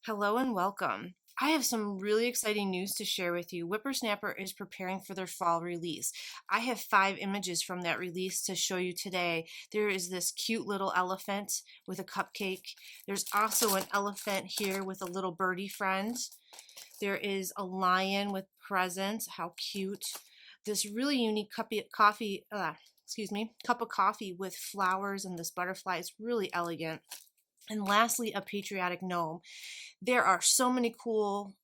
Hello and welcome. I have some really exciting news to share with you. Whippersnapper is preparing for their fall release. I have 5 images from that release to show you today. There is this cute little elephant with a cupcake. There's also an elephant here with a little birdie friend. There is a lion with presents. How cute. This really unique cup of coffee with flowers and this butterfly is really elegant. And lastly, a patriotic gnome. There are so many cool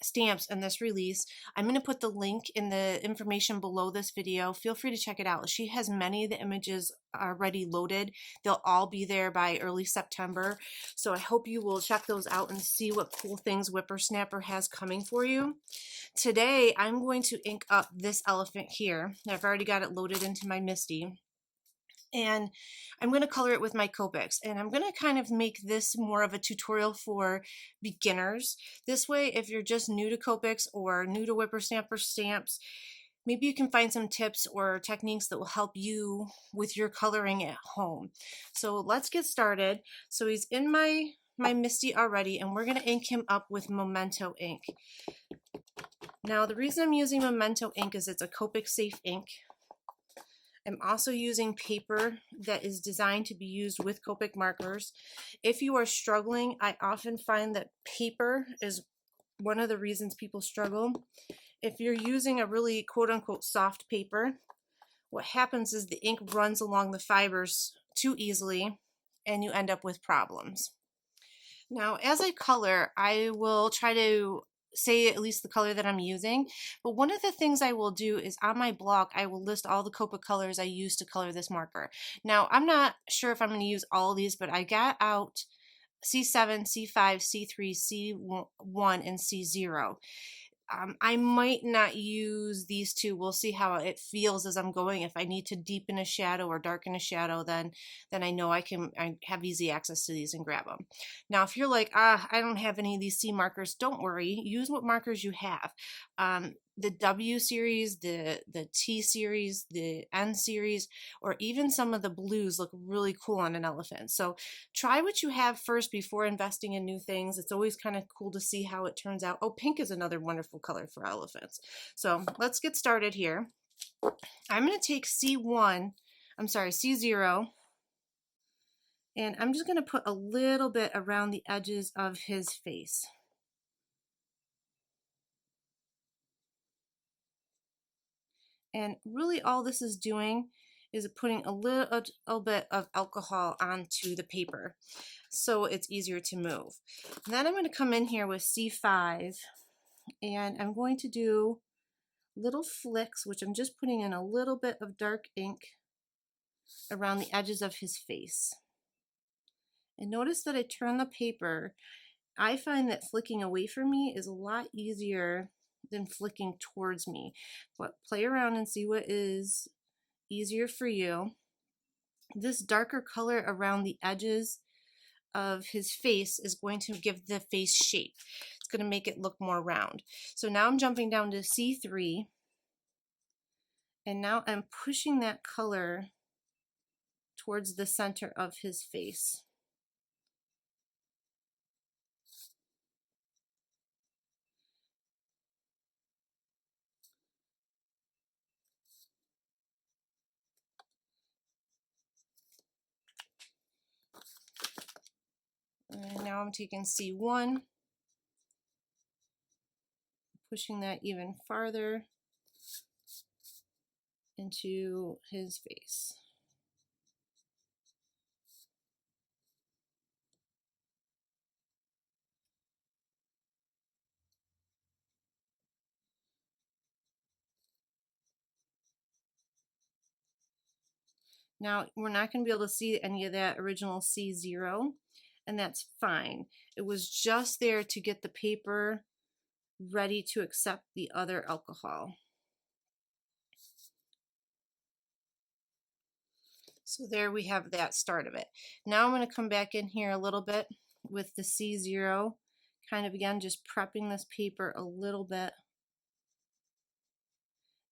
stamps in this release. I'm going to put the link in the information below this video. Feel free to check it out. She has many of the images already loaded. They'll all be there by early September. So I hope you will check those out and see what cool things Whippersnapper has coming for you. Today, I'm going to ink up this elephant here. I've already got it loaded into my Misty. And I'm going to color it with my Copics, and I'm going to kind of make this more of a tutorial for beginners. This way, if you're just new to Copics or new to Whippersnapper stamps, maybe you can find some tips or techniques that will help you with your coloring at home. So let's get started. So he's in my Misty already, and we're going to ink him up with Memento ink. Now, the reason I'm using Memento ink is it's a Copic safe ink. I'm also using paper that is designed to be used with Copic markers. If you are struggling, I often find that paper is one of the reasons people struggle. If you're using a really quote-unquote soft paper, what happens is the ink runs along the fibers too easily and you end up with problems. Now, as I color, I will try to say at least the color that I'm using, but one of the things I will do is on my blog I will list all the Copic colors I use to color this marker. Now I'm not sure if I'm going to use all of these, but I got out C7, C5, C3, C1, and C0. I might not use these two. We'll see how it feels as I'm going. If I need to deepen a shadow or darken a shadow, then I know I have easy access to these and grab them. Now, if you're like, I don't have any of these C markers, don't worry. Use what markers you have. The W series, the T series, the N series, or even some of the blues look really cool on an elephant. So try what you have first before investing in new things. It's always kind of cool to see how it turns out. Oh, pink is another wonderful color for elephants. So let's get started here. I'm going to take C0, and I'm just going to put a little bit around the edges of his face. And really all this is doing is putting a little bit of alcohol onto the paper so it's easier to move. Then I'm going to come in here with C5, and I'm going to do little flicks, which I'm just putting in a little bit of dark ink around the edges of his face. And notice that I turn the paper. I find that flicking away from me is a lot easier than flicking towards me. But play around and see what is easier for you. This darker color around the edges of his face is going to give the face shape. It's going to make it look more round. So now I'm jumping down to C3, and now I'm pushing that color towards the center of his face. And now I'm taking C1, pushing that even farther into his face. Now, we're not going to be able to see any of that original C0, and that's fine. It was just there to get the paper ready to accept the other alcohol. So there we have that start of it. Now I'm going to come back in here a little bit with the C0, kind of again just prepping this paper a little bit.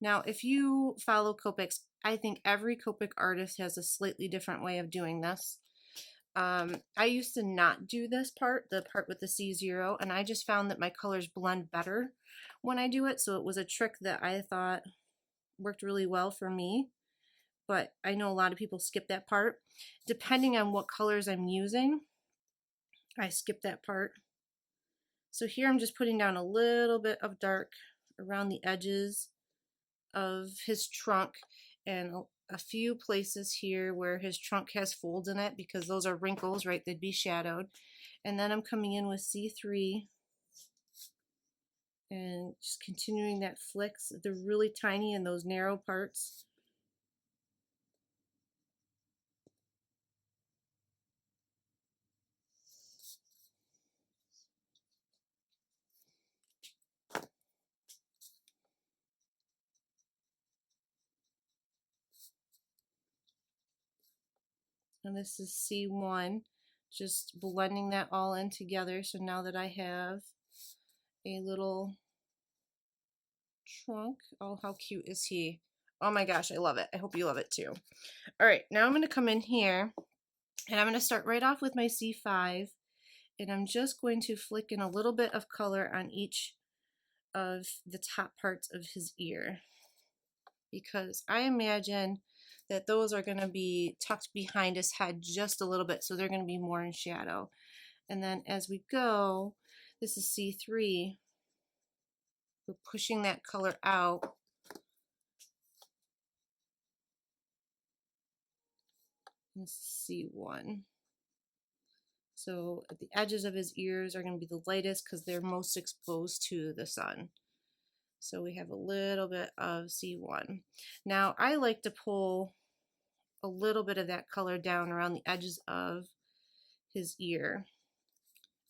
Now, if you follow Copics, I think every Copic artist has a slightly different way of doing this. I used to not do this part, the part with the C0, and I just found that my colors blend better when I do it. So it was a trick that I thought worked really well for me. But I know a lot of people skip that part. Depending on what colors I'm using, I skip that part. So here I'm just putting down a little bit of dark around the edges of his trunk, and a few places here where his trunk has folds in it, because those are wrinkles, right? They'd be shadowed. And then I'm coming in with C3 and just continuing that flicks. They're really tiny in those narrow parts. And this is C1, just blending that all in together. So now that I have a little trunk, oh, how cute is he? Oh my gosh, I love it. I hope you love it too. All right, now I'm going to come in here and I'm going to start right off with my C5, and I'm just going to flick in a little bit of color on each of the top parts of his ear, because I imagine that those are going to be tucked behind his head just a little bit, so they're going to be more in shadow. And then as we go, this is C3, we're pushing that color out. And C1. So at the edges of his ears are going to be the lightest because they're most exposed to the sun. So we have a little bit of C1. Now I like to pull a little bit of that color down around the edges of his ear.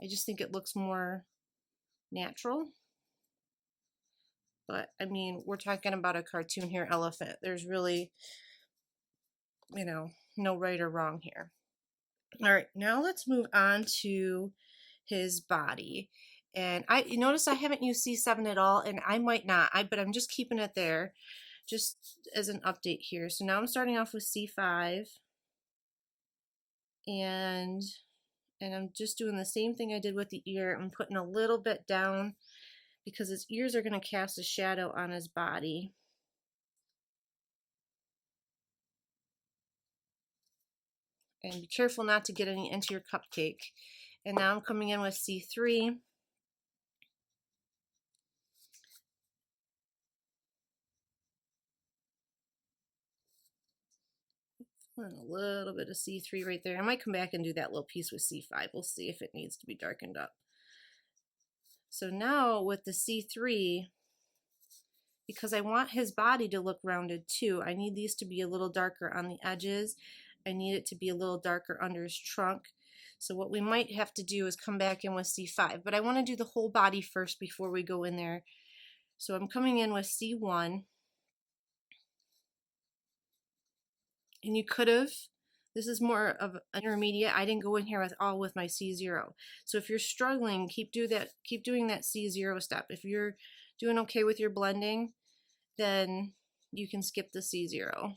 I just think it looks more natural. But I mean, we're talking about a cartoon here, elephant. There's really, you know, no right or wrong here. All right, now let's move on to his body. And you notice I haven't used C7 at all, and I might not, but I'm just keeping it there just as an update here. So now I'm starting off with C5, and I'm just doing the same thing I did with the ear. I'm putting a little bit down because his ears are going to cast a shadow on his body. And be careful not to get any into your cupcake. And now I'm coming in with C3. And a little bit of C3 right there. I might come back and do that little piece with C5. We'll see if it needs to be darkened up. So now with the C3, because I want his body to look rounded too, I need these to be a little darker on the edges. I need it to be a little darker under his trunk. So what we might have to do is come back in with C5, but I want to do the whole body first before we go in there. So I'm coming in with C1. And you could have, this is more of an intermediate. I didn't go in here with my C0. So if you're struggling, keep doing that C0 step. If you're doing okay with your blending, then you can skip the C0.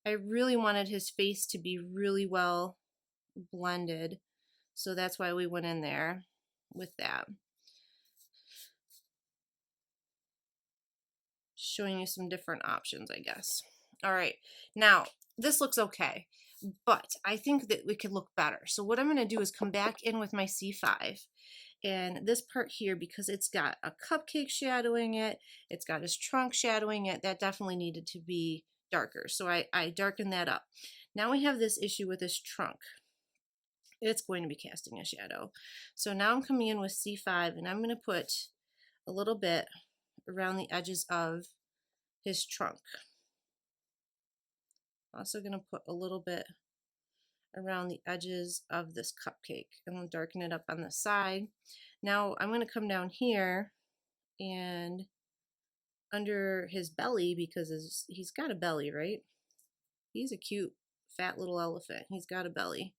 I really wanted his face to be really well blended, so that's why we went in there with that. Showing you some different options, I guess. All right, now this looks okay, but I think that we could look better. So what I'm going to do is come back in with my C5, and this part here, because it's got a cupcake shadowing it, it's got his trunk shadowing it, that definitely needed to be darker. So I darkened that up. Now we have this issue with his trunk. It's going to be casting a shadow. So now I'm coming in with C5, and I'm going to put a little bit around the edges of his trunk. Also going to put a little bit around the edges of this cupcake, and I'll darken it up on the side. Now I'm going to come down here and under his belly, because he's got a belly, right? He's a cute fat little elephant. He's got a belly.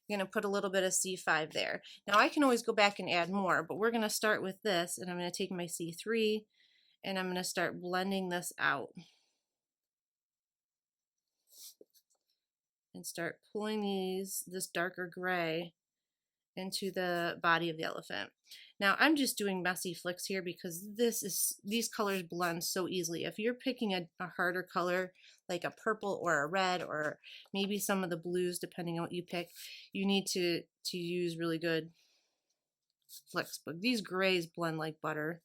I'm going to put a little bit of C5 there. Now I can always go back and add more, but we're going to start with this, and I'm going to take my C3 and I'm going to start blending this out. and start pulling this darker gray into the body of the elephant. Now I'm just doing messy flicks here because these colors blend so easily. If you're picking a harder color like a purple or a red or maybe some of the blues, depending on what you pick, you need to use really good flicks. But these grays blend like butter,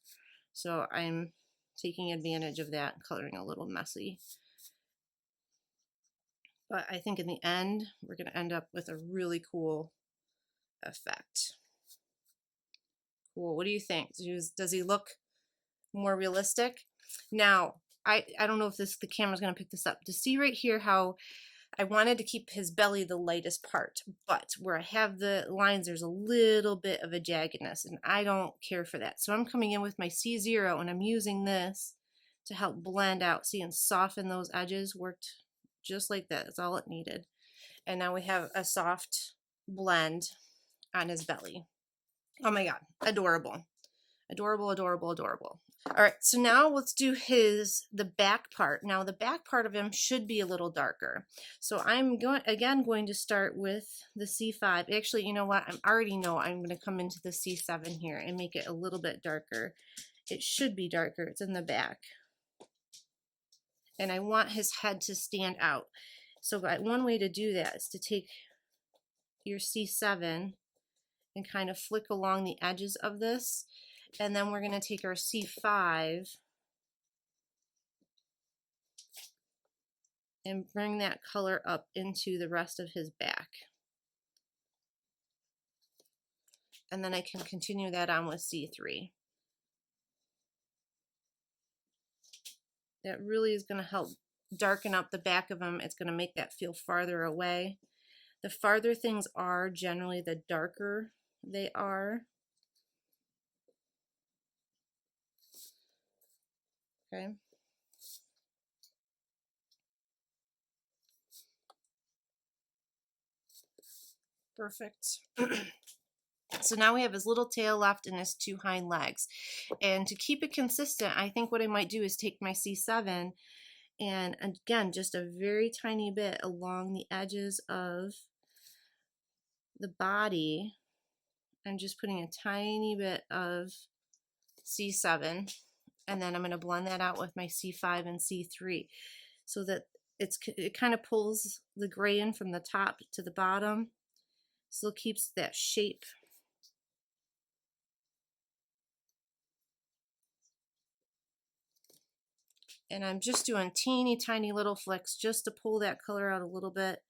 so I'm taking advantage of that and coloring a little messy. But I think in the end we're going to end up with a really cool effect. Cool. What do you think? Does he look more realistic? Now, I don't know if the camera's going to pick this up. To see right here how I wanted to keep his belly the lightest part, but where I have the lines, there's a little bit of a jaggedness, and I don't care for that. So I'm coming in with my C0, and I'm using this to help blend out, see, and soften those edges. Worked just like that. That's all it needed. And now we have a soft blend on his belly. Oh my God, adorable. Adorable, adorable, adorable. All right, so now let's do the back part. Now the back part of him should be a little darker. So I'm going to start with the C5. Actually, you know what? I already know I'm going to come into the C7 here and make it a little bit darker. It should be darker. It's in the back. And I want his head to stand out. So one way to do that is to take your C7 and kind of flick along the edges of this. And then we're going to take our C5 and bring that color up into the rest of his back. And then I can continue that on with C3. That really is going to help darken up the back of him. It's going to make that feel farther away. The farther things are, generally the darker they are. Okay. Perfect. So now we have his little tail left and his two hind legs. And to keep it consistent, I think what I might do is take my C7 and again, just a very tiny bit along the edges of the body. I'm just putting a tiny bit of C7, and then I'm going to blend that out with my C5 and C3 so that it kind of pulls the gray in from the top to the bottom, still keeps that shape. And I'm just doing teeny tiny little flicks just to pull that color out a little bit,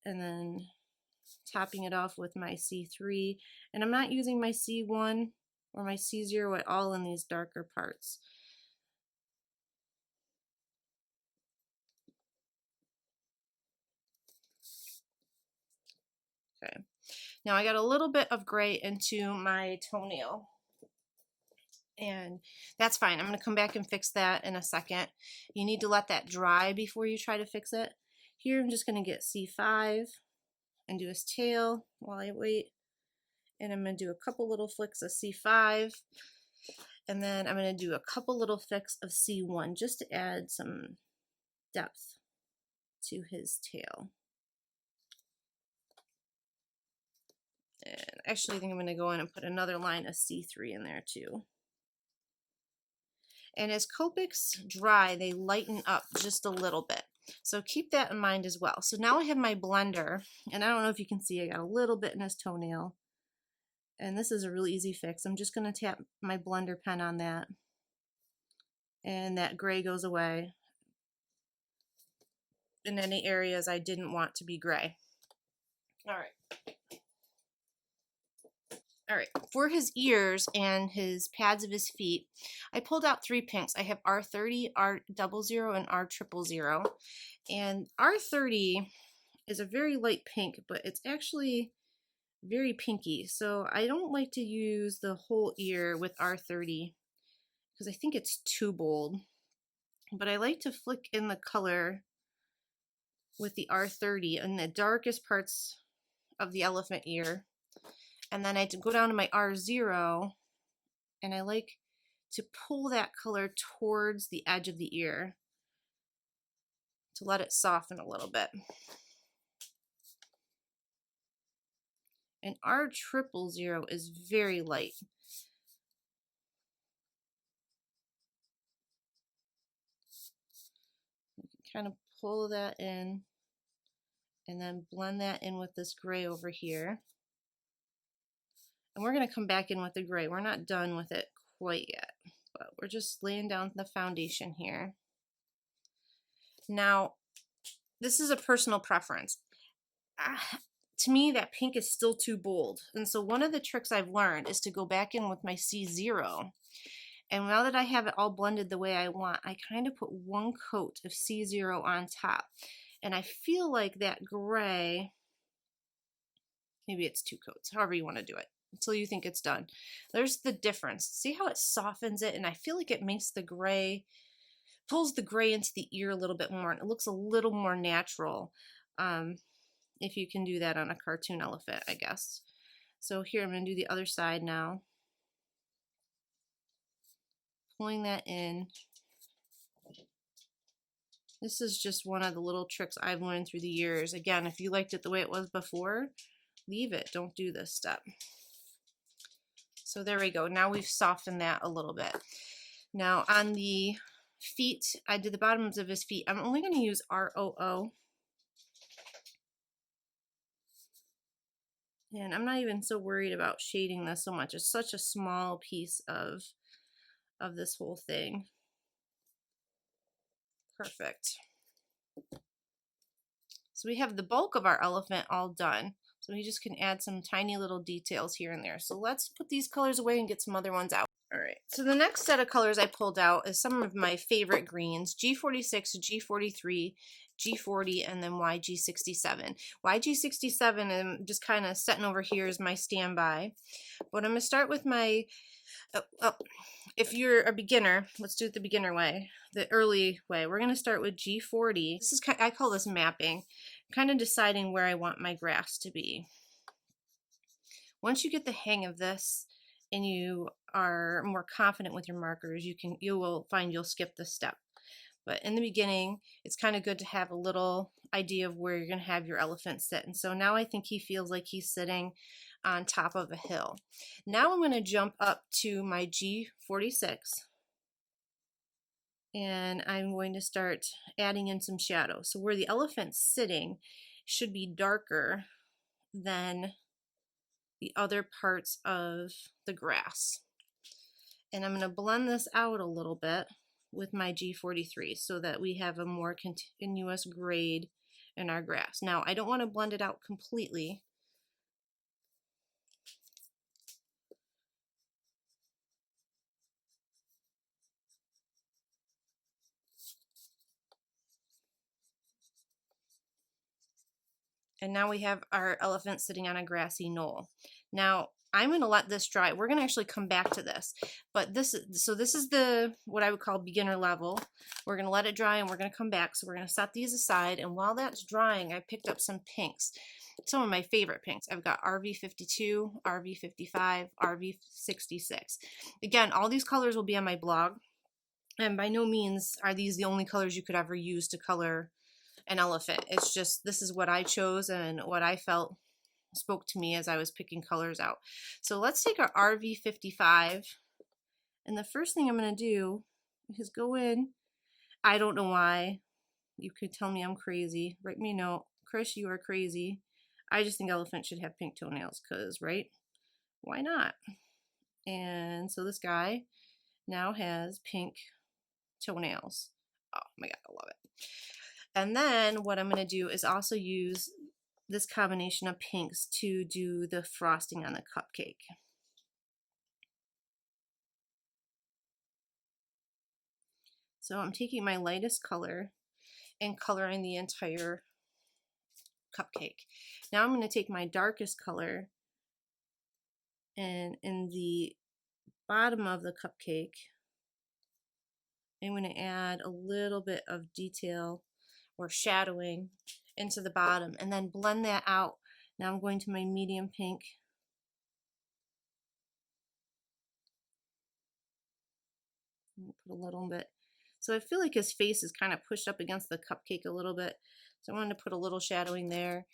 and then topping it off with my C3. And I'm not using my C1 or my C0 at all in these darker parts. Okay, now I got a little bit of gray into my toenail, and that's fine. I'm going to come back and fix that in a second. You need to let that dry before you try to fix it. Here I'm just going to get C5 and do his tail while I wait, and I'm going to do a couple little flicks of C5, and then I'm going to do a couple little flicks of C1 just to add some depth to his tail. And actually I think I'm going to go in and put another line of C3 in there too. And as Copics dry, they lighten up just a little bit. So keep that in mind as well. So now I have my blender, and I don't know if you can see, I got a little bit in his toenail. And this is a really easy fix. I'm just going to tap my blender pen on that, and that gray goes away in any areas I didn't want to be gray. All right. All right, for his ears and his pads of his feet, I pulled out 3 pinks. I have R30, R00, and R000. And R30 is a very light pink, but it's actually very pinky. So I don't like to use the whole ear with R30 because I think it's too bold. But I like to flick in the color with the R30 in the darkest parts of the elephant ear. And then I go down to my R0, and I like to pull that color towards the edge of the ear to let it soften a little bit. And R000 is very light. You can kind of pull that in and then blend that in with this gray over here. And we're going to come back in with the gray. We're not done with it quite yet, but we're just laying down the foundation here. Now, this is a personal preference. To me, that pink is still too bold. And so one of the tricks I've learned is to go back in with my C0. And now that I have it all blended the way I want, I kind of put one coat of C0 on top. And I feel like that gray, maybe it's 2 coats, however you want to do it, until you think it's done. There's the difference. See how it softens it? And I feel like it makes the gray, pulls the gray into the ear a little bit more, and it looks a little more natural. If you can do that on a cartoon elephant, I guess. So here, I'm going to do the other side now. Pulling that in. This is just one of the little tricks I've learned through the years. Again, if you liked it the way it was before, leave it. Don't do this step. So there we go. Now we've softened that a little bit. Now on the feet, I did the bottoms of his feet. I'm only going to use ROO. And I'm not even so worried about shading this so much. It's such a small piece of this whole thing. Perfect. So we have the bulk of our elephant all done. So we just can add some tiny little details here and there. So let's put these colors away and get some other ones out. All right, so the next set of colors I pulled out is some of my favorite greens, G46, G43, G40, and then YG67. YG67, I'm just kind of setting over here as my standby. But I'm going to start with my, if you're a beginner, let's do it the beginner way, the early way. We're going to start with G40. This is I call this mapping, kind of deciding where I want my grass to be. Once you get the hang of this and you are more confident with your markers, you will find you'll skip this step. But in the beginning, it's kind of good to have a little idea of where you're going to have your elephant sit. And so now I think he feels like he's sitting on top of a hill. Now I'm going to jump up to my G46. And I'm going to start adding in some shadow. So where the elephant's sitting should be darker than the other parts of the grass. And I'm going to blend this out a little bit with my G43 so that we have a more continuous grade in our grass. Now, I don't want to blend it out completely. And now we have our elephant sitting on a grassy knoll. Now, I'm going to let this dry. We're going to actually come back to this. But this is the, what I would call beginner level. We're going to let it dry and we're going to come back. So we're going to set these aside. And while that's drying, I picked up some pinks. Some of my favorite pinks. I've got RV52, RV55, RV66. Again, all these colors will be on my blog. And by no means are these the only colors you could ever use to color an elephant. It's just, this is what I chose and what I felt spoke to me as I was picking colors out. So let's take our RV55, and the first thing I'm going to do is go in. I don't know why. You could tell me I'm crazy. Write me a note. Chris, you are crazy. I just think elephants should have pink toenails because, right? Why not? And so this guy now has pink toenails. Oh my God, I love it. And then what I'm going to do is also use this combination of pinks to do the frosting on the cupcake. So I'm taking my lightest color and coloring the entire cupcake. Now I'm going to take my darkest color and in the bottom of the cupcake, I'm going to add a little bit of detail or shadowing into the bottom and then blend that out. Now I'm going to my medium pink. Put a little bit. So I feel like his face is kind of pushed up against the cupcake a little bit. So I wanted to put a little shadowing there.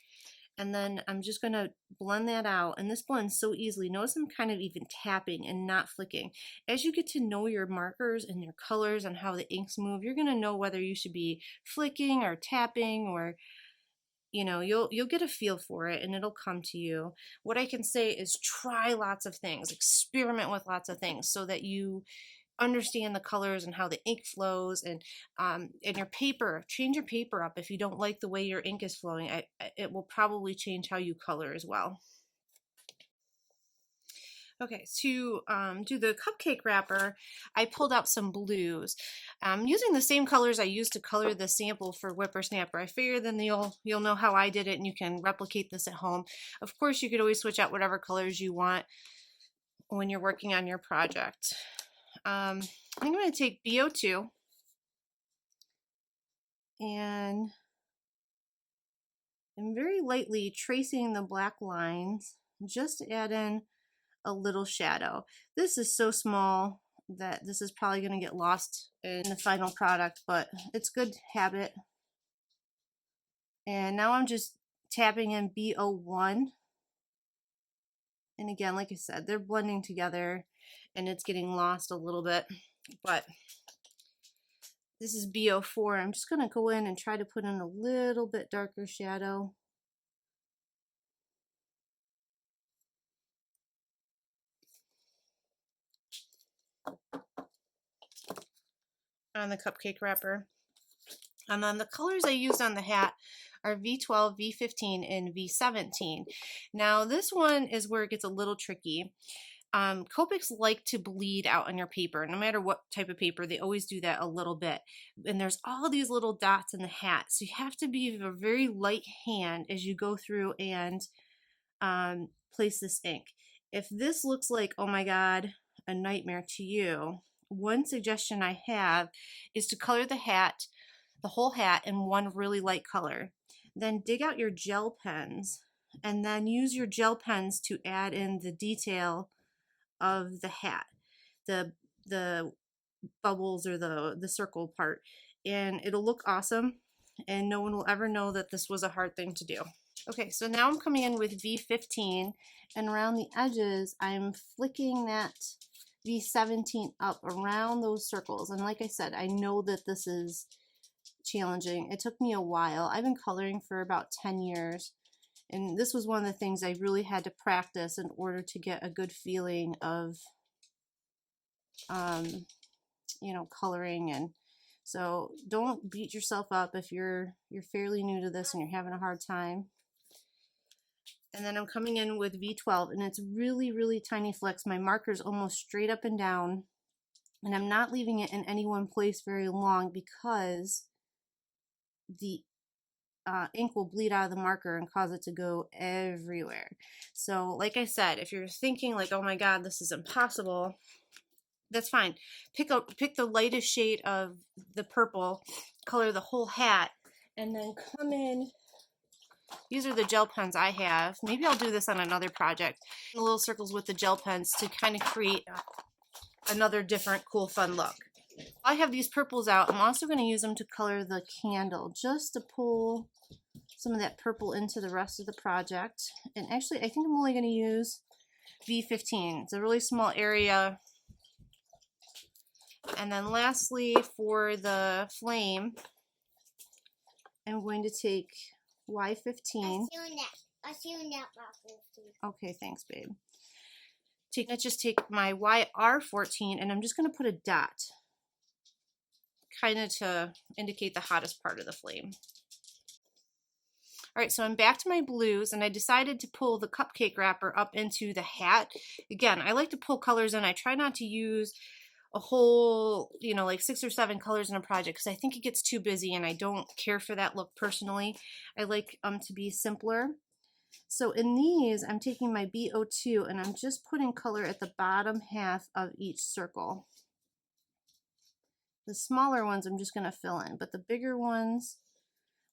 And then I'm just going to blend that out. And this blends so easily. Notice I'm kind of even tapping and not flicking. As you get to know your markers and your colors and how the inks move, you're going to know whether you should be flicking or tapping, or you'll get a feel for it and it'll come to you. What I can say is try lots of things, experiment with lots of things so that you understand the colors and how the ink flows. And your paper, change your paper up if you don't like the way your ink is flowing. It will probably change how you color as well. Okay, to do the cupcake wrapper, I pulled out some blues. Using the same colors I used to color the sample for Whippersnapper. I figure then you'll know how I did it and you can replicate this at home. Of course, you could always switch out whatever colors you want when you're working on your project. I think I'm going to take BO2 and I'm very lightly tracing the black lines just to add in a little shadow. This is so small that this is probably going to get lost in the final product, but it's good habit. And now I'm just tapping in BO1. And again, like I said, they're blending together and it's getting lost a little bit, but this is BO4. I'm just going to go in and try to put in a little bit darker shadow. On the cupcake wrapper. And then the colors I used on the hat are V12, V15, and V17. Now this one is where it gets a little tricky. Copics like to bleed out on your paper. No matter what type of paper, they always do that a little bit. And there's all these little dots in the hat. So you have to be a very light hand as you go through and place this ink. If this looks like, oh my God, a nightmare to you, one suggestion I have is to color the hat, the whole hat, in one really light color. Then dig out your gel pens and then use your gel pens to add in the detail of the hat, the bubbles or the circle part, and it'll look awesome and no one will ever know that this was a hard thing to do. Okay, so now I'm coming in with V15 and around the edges I'm flicking that V17 up around those circles. And like I said, I know that this is challenging. It took me a while. I've been coloring for about 10 years. And this was one of the things I really had to practice in order to get a good feeling of, coloring. And so don't beat yourself up if you're fairly new to this and you're having a hard time. And then I'm coming in with V12 and it's really, really tiny flecks. My marker's almost straight up and down. And I'm not leaving it in any one place very long because the ink will bleed out of the marker and cause it to go everywhere. So like I said, if you're thinking like, oh my God, this is impossible, that's fine. Pick the lightest shade of the purple, color the whole hat, and then come in. These are the gel pens I have. Maybe I'll do this on another project. The little circles with the gel pens to kind of create another different cool fun look. I have these purples out. I'm also going to use them to color the candle just to pull some of that purple into the rest of the project. And actually I think I'm only going to use V15. It's a really small area. And then lastly, for the flame, I'm going to take Y15. Okay, thanks, babe. Let's just take my YR14 and I'm just going to put a dot, kind of to indicate the hottest part of the flame. All right, so I'm back to my blues and I decided to pull the cupcake wrapper up into the hat. Again, I like to pull colors in. I try not to use a whole, like 6 or 7 colors in a project because I think it gets too busy and I don't care for that look personally. I like to be simpler. So in these, I'm taking my BO2 and I'm just putting color at the bottom half of each circle. The smaller ones I'm just going to fill in, but the bigger ones,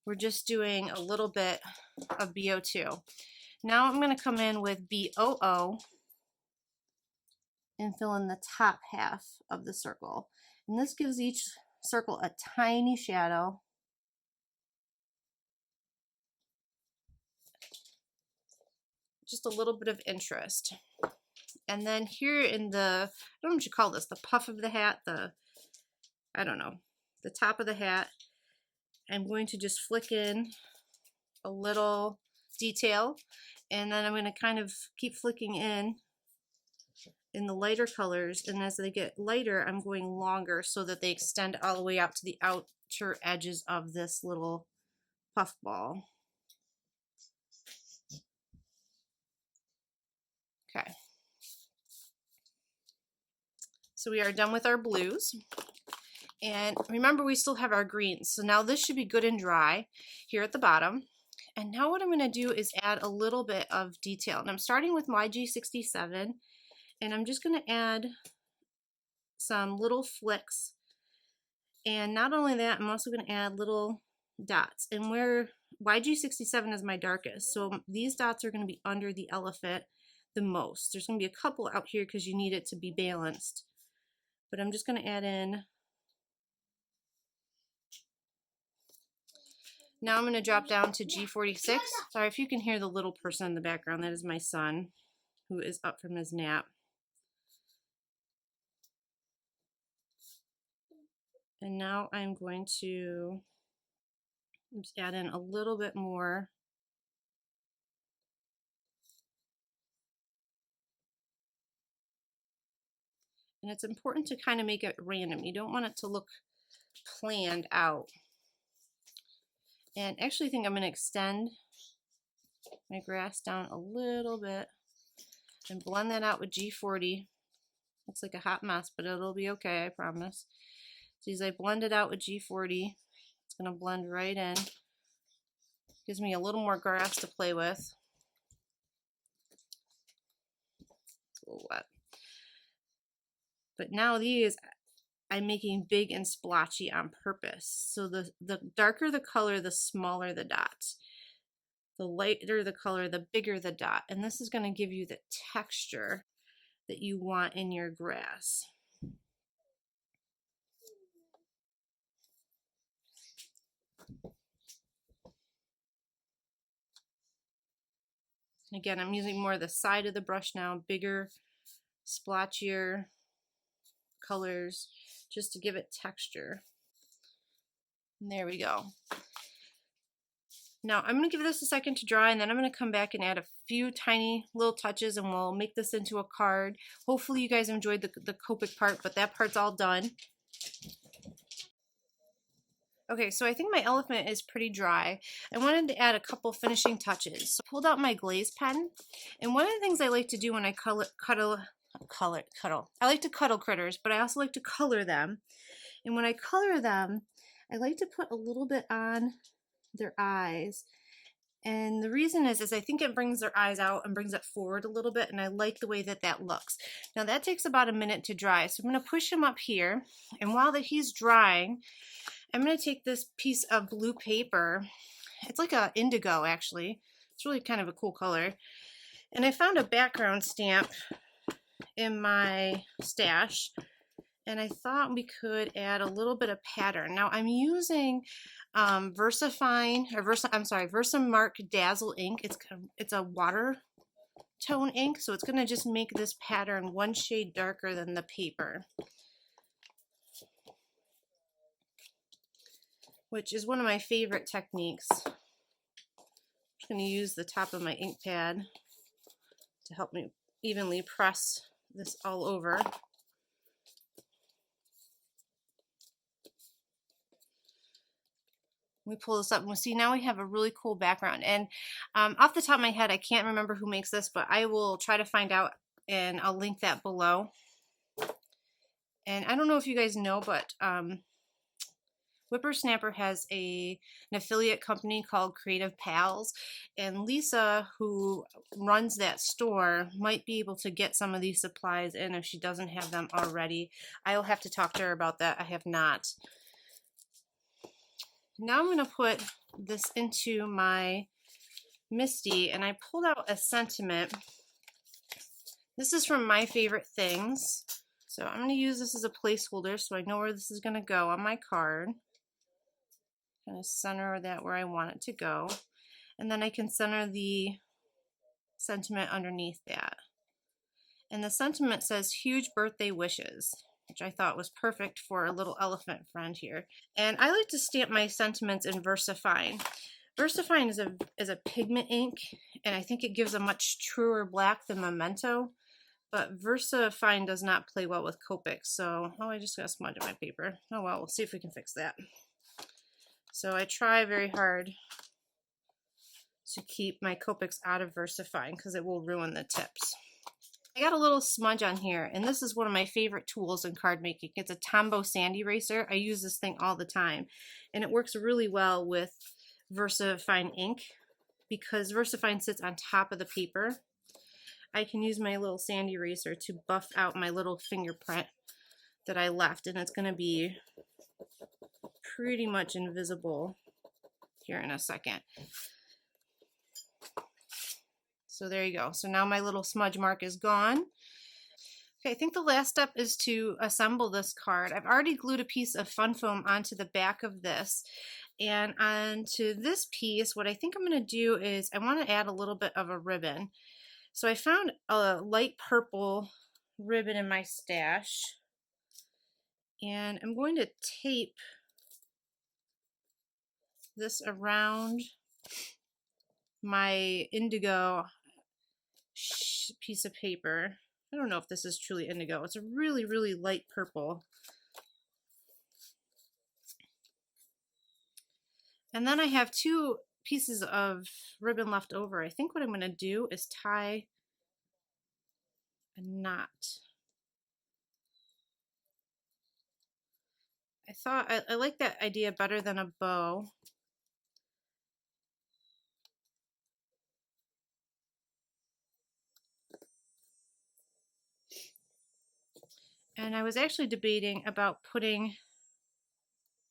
we're just doing a little bit of BO2. Now I'm going to come in with BOO and fill in the top half of the circle. And this gives each circle a tiny shadow. just a little bit of interest. And then here in the, I don't know what you call this, the puff of the hat, I don't know, the top of the hat, I'm going to just flick in a little detail, and then I'm going to kind of keep flicking in the lighter colors, and as they get lighter I'm going longer so that they extend all the way out to the outer edges of this little puff ball. Okay, so we are done with our blues. And remember, we still have our greens. So now this should be good and dry here at the bottom. And now what I'm going to do is add a little bit of detail. And I'm starting with my G67, and I'm just going to add some little flicks. And not only that, I'm also going to add little dots. And where YG67 is my darkest, so these dots are going to be under the elephant the most. There's going to be a couple out here because you need it to be balanced. But I'm just going to add in. Now I'm going to drop down to G46. Sorry if you can hear the little person in the background. That is my son who is up from his nap. And now I'm going to just add in a little bit more. And it's important to kind of make it random. You don't want it to look planned out. And actually I think I'm going to extend my grass down a little bit and blend that out with G40. Looks like a hot mess, but it'll be okay, I promise. So as I blend it out with G40, it's going to blend right in. Gives me a little more grass to play with. It's a little wet. But now these I'm making big and splotchy on purpose. So the darker the color, the smaller the dots. The lighter the color, the bigger the dot. And this is going to give you the texture that you want in your grass. Again, I'm using more of the side of the brush now, bigger, splotchier colors, just to give it texture. And there we go. Now I'm going to give this a second to dry, and then I'm going to come back and add a few tiny little touches, and we'll make this into a card. Hopefully you guys enjoyed the Copic part, but that part's all done. Okay, so I think my elephant is pretty dry. I wanted to add a couple finishing touches. So I pulled out my glaze pen, and one of the things I like to do when I cuddle, I like to cuddle critters, but I also like to color them. And when I color them, I like to put a little bit on their eyes. And the reason is I think it brings their eyes out and brings it forward a little bit, and I like the way that that looks. Now that takes about a minute to dry, so I'm going to push him up here, and while he's drying, I'm going to take this piece of blue paper. It's like a indigo, actually. It's really kind of a cool color. And I found a background stamp in my stash, and I thought we could add a little bit of pattern. Now I'm using Versamark Dazzle ink. It's a water tone ink, so it's going to just make this pattern one shade darker than the paper, which is one of my favorite techniques. I'm just going to use the top of my ink pad to help me evenly press this all over. We pull this up and we see now we have a really cool background. And off the top of my head, I can't remember who makes this, but I will try to find out, and I'll link that below. And I don't know if you guys know, but Whippersnapper has an affiliate company called Creative Pals, and Lisa, who runs that store, might be able to get some of these supplies in if she doesn't have them already. I'll have to talk to her about that. I have not. Now I'm going to put this into my Misty, and I pulled out a sentiment. This is from My Favorite Things. So I'm going to use this as a placeholder so I know where this is going to go on my card. Kind of center that where I want it to go. And then I can center the sentiment underneath that. And the sentiment says huge birthday wishes, which I thought was perfect for a little elephant friend here. And I like to stamp my sentiments in VersaFine. VersaFine is a pigment ink, and I think it gives a much truer black than Memento. But VersaFine does not play well with Copic, so, oh, I just got a smudge on my paper. Oh well, we'll see if we can fix that. So I try very hard to keep my Copics out of VersaFine because it will ruin the tips. I got a little smudge on here, and this is one of my favorite tools in card making. It's a Tombow sand eraser. I use this thing all the time, and it works really well with VersaFine ink because VersaFine sits on top of the paper. I can use my little sand eraser to buff out my little fingerprint that I left, and it's going to be pretty much invisible here in a second. So there you go. So now my little smudge mark is gone. Okay, I think the last step is to assemble this card. I've already glued a piece of fun foam onto the back of this. And onto this piece, what I think I'm going to do is I want to add a little bit of a ribbon. So I found a light purple ribbon in my stash. And I'm going to tape this around my indigo piece of paper. I don't know if this is truly indigo. It's a really, really light purple. And then I have 2 pieces of ribbon left over. I think what I'm going to do is tie a knot. I thought I like that idea better than a bow. And I was actually debating about putting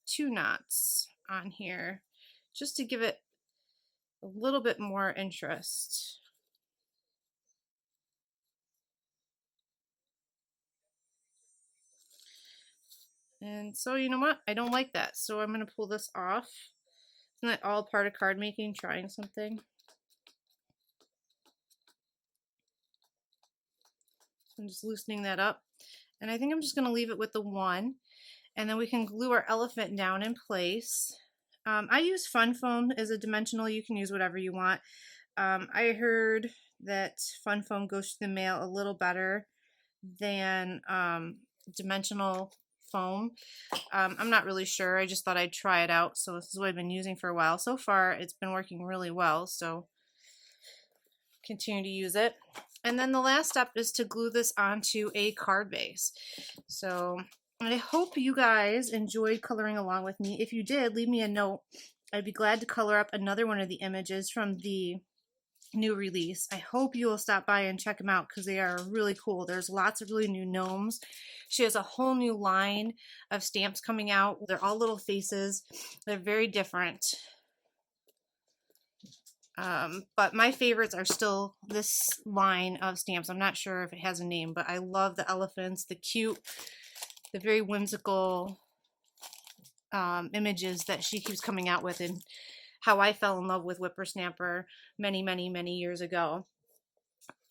2 knots on here just to give it a little bit more interest. And so, you know what? I don't like that. So I'm going to pull this off. Isn't that all part of card making, trying something? I'm just loosening that up. And I think I'm just going to leave it with the 1. And then we can glue our elephant down in place. I use fun foam as a dimensional. You can use whatever you want. I heard that fun foam goes to the mail a little better than dimensional foam. I'm not really sure. I just thought I'd try it out. So this is what I've been using for a while. So far, it's been working really well. So continue to use it. And then the last step is to glue this onto a card base. So I hope you guys enjoyed coloring along with me. If you did, leave me a note. I'd be glad to color up another one of the images from the new release. I hope you will stop by and check them out because they are really cool. There's lots of really new gnomes. She has a whole new line of stamps coming out. They're all little faces. They're very different. But my favorites are still this line of stamps. I'm not sure if it has a name, but I love the elephants, the cute, the very whimsical images that she keeps coming out with, and how I fell in love with Whippersnapper many, many, many years ago.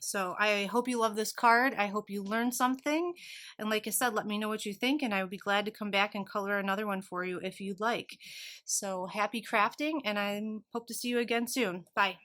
So I hope you love this card. I hope you learned something. And like I said, let me know what you think, and I would be glad to come back and color another one for you if you'd like. So happy crafting, and I hope to see you again soon. Bye.